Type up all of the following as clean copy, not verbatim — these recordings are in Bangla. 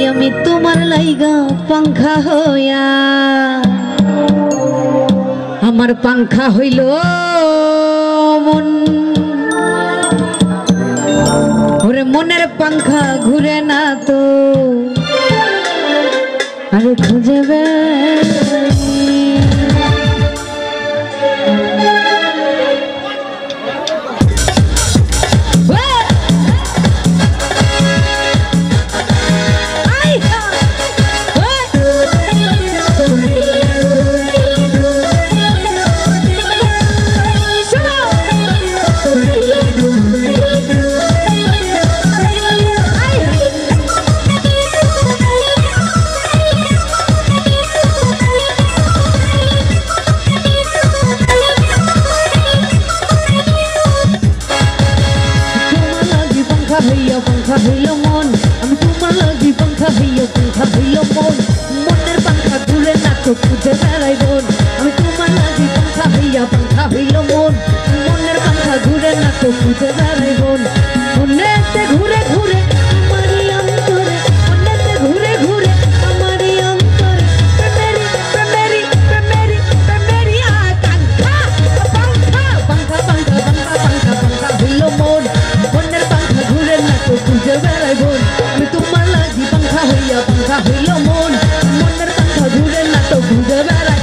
আমি তোমার লাইগা পাংখা হইয়া আমার পাংখা হইল মন ওরে মনের পাংখা ঘুরে না তো আরে খুঁজে पंखा हইল মন আমি তোমার লাগি पंखा হইল মন মনের पंखा ঘুরে না তো খুঁজে বেড়াই বোন আমি তোমার লাগি पंखा হইল মন মনের पंखा ঘুরে না তো খুঁজে বেড়াই বোন মনেতে ঘুরে ঘুরে আমারই অন্তরে মনেতে ঘুরে ঘুরে আমারই অন্তরে প্রেমেরি আকাঙ্ক্ষা पंखा হইল মন মনের पंखा ঘুরে না তো খুঁজে বেড়াই বোন আমি তোমার লাগি पंखा হইল মন মনের पंखा ঘুরে না তো খুঁজে বেড়াই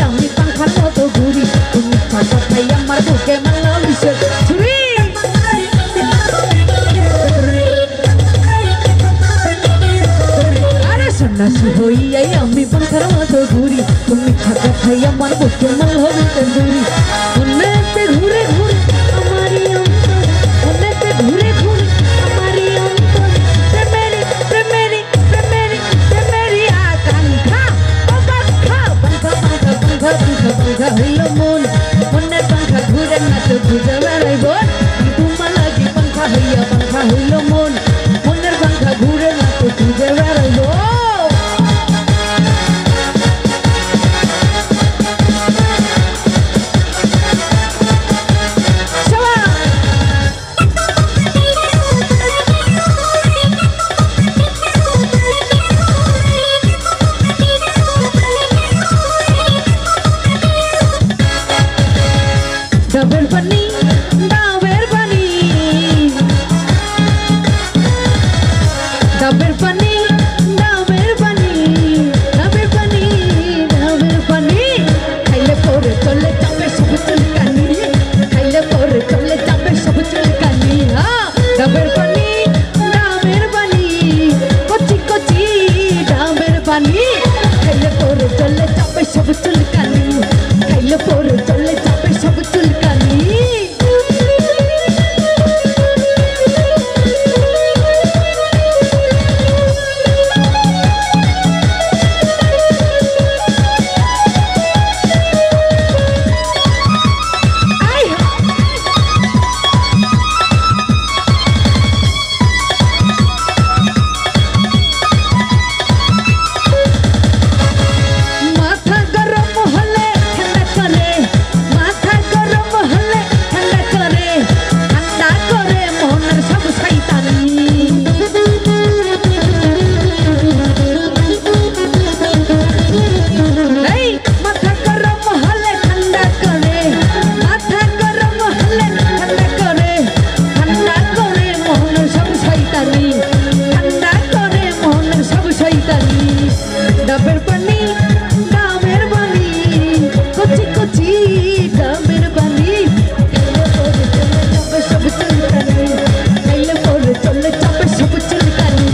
আমি পাংখার মতো ঘুরি তুমি কথাই আমার বুকে মারলো বিষের ছুরি আরে সন্ন্যাসী হইয়াই আমি পাংখার মতো ঘুরি তুমি কথাই আমার বুকে মারলো বিষের ছুরি মনেতে ঘুরে ঘুরে আমারই অন্তর মনেতে ঘুরে ঘুরে আমারই অন্তর প্রেমেরি আকাঙ্ক্ষা पंखा हইল মন মনের पंखा ঘুরে না তো খুঁজে বেড়াই বোন তোমার লাগি पंखा হইল মন মনের पंखा ঘুরে না তো খুঁজে বেড়াই বোন ডাবের পানি ডাবের পানি ডাবের পানি ডাবের পানি ডাবের পানি ডাবের পানি খাইলে পরে চলে যাবে সব চুলকানি খাইলে পরে চলে যাবে সব চুলকানি ডাবের পানি কচি কচি ডাবের পানি খাইলে পরে চলে যাবে সব চুলকানি খাইলে পরে চলে যাবে সব চুলকানি ডাবের পানি ডাবের পানি কচি কচি ডাবের পানি সব চুলকানি খাইলে পরে চলে যাবে সব চুলকানি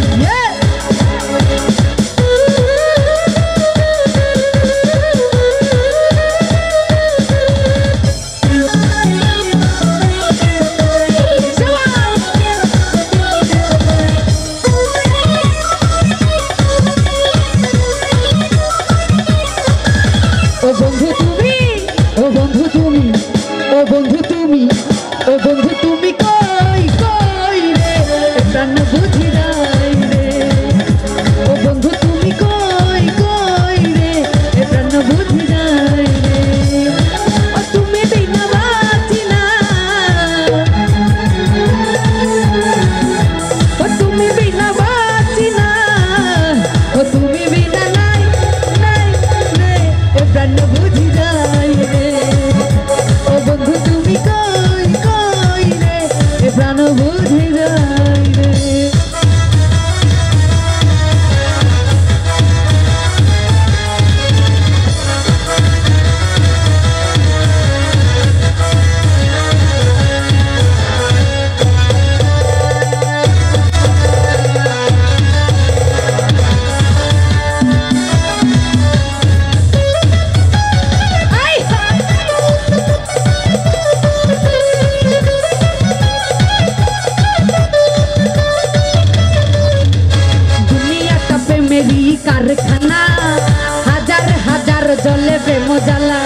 হাজার জলে প্রেম জ্বালা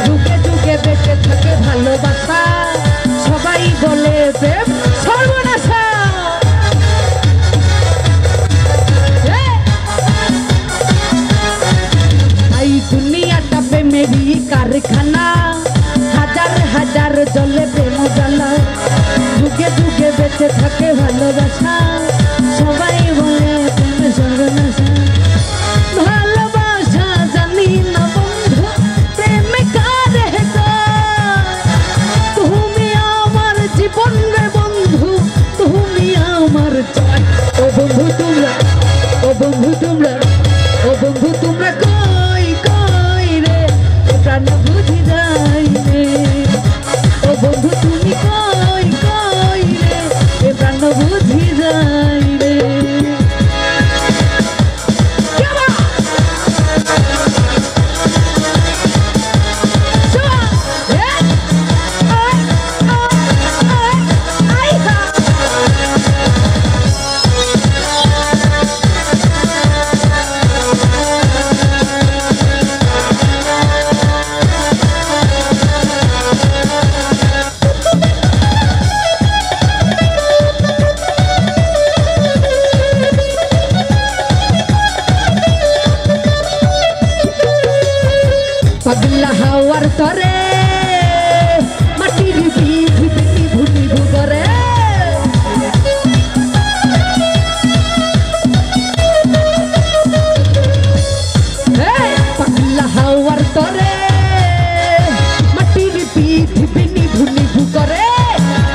যুগে যুগে বেঁচে থাকে ভালোবাসা সবাই বলে প্রেম সর্বনাশা এই দুনিয়াটা প্রেমেরই কারখানা হাজার হাজার জলে প্রেম জ্বালা যুগে যুগে বেঁচে থাকে ভালোবাসা সবাই বলে প্রেম সর্বনাশা ভালোবাসা জানি না বন্ধু প্রেমে কারে তুমি আমার জীবন রে বন্ধু তুমি আমার ও বন্ধু তোমরা ও বন্ধু তোমরা ও বন্ধু তোমরা কই কই রে প্রাণ বুঝি যাই রে ও বন্ধু তুমি কই কই রে প্রাণ বুঝি যাই রে পাগলা হাওয়ার তরে মাটির বিধি ভুটি ভুগরে পাগলা হাওয়ার তরে মাটির বিধি ভুনি ভুগরে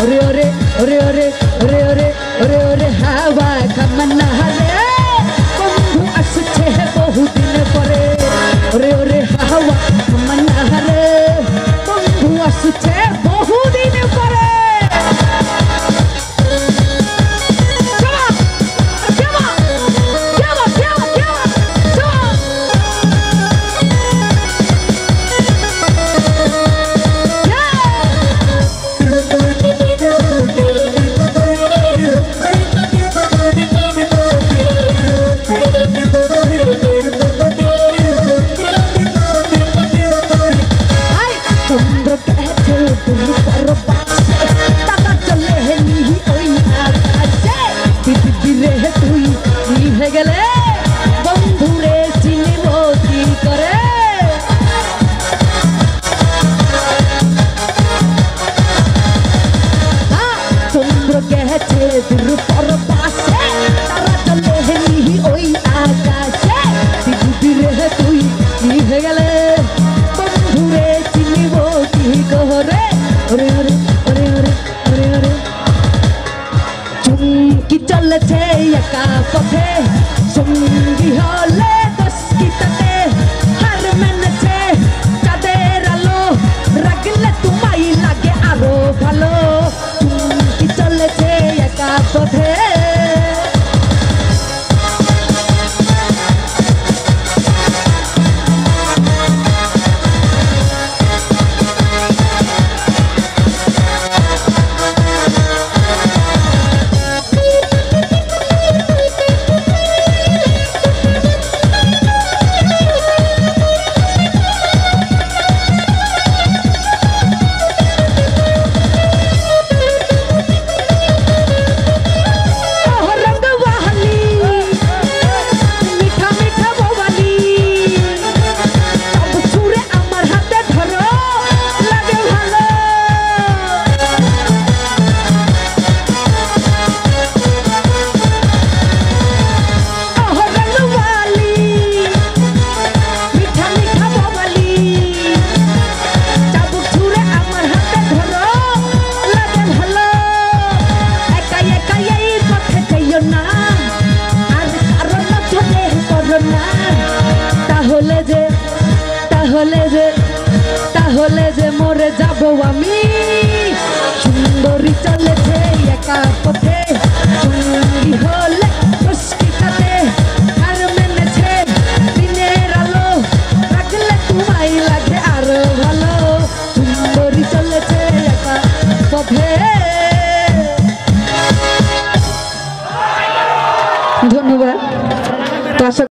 ওরে ওরে ওরে ওরে ওরে ওরে ওরে ওরে হাওয়া কামনা রে বন্ধু আসছে বহুদিন পরে ওরে ওরে হাওয়া কামনা রে বন্ধু আসছে বহুদিন পরে গেলে বন্ধুরে চিনিব কি করে চন্দ্র গেছে দূর পাশে তারা চলে নিহি ওই আকাশে পৃথিবীরে তুই নিভে গেলে বন্ধুরে চিনিব কি করে ওরে ওরে ওরে ওরে ওরে ওরে চুমকি চলেছে একা পথে সঙ্গী হলে দশকিটাতে হার মেনেছে চাঁদের আলো রাগলে তোমায় লাগে আরো ভালো চুমকি চলেছে একা পথে তাহলে যে মরে যাব আমি সুন্দরী চলেছে একা পথে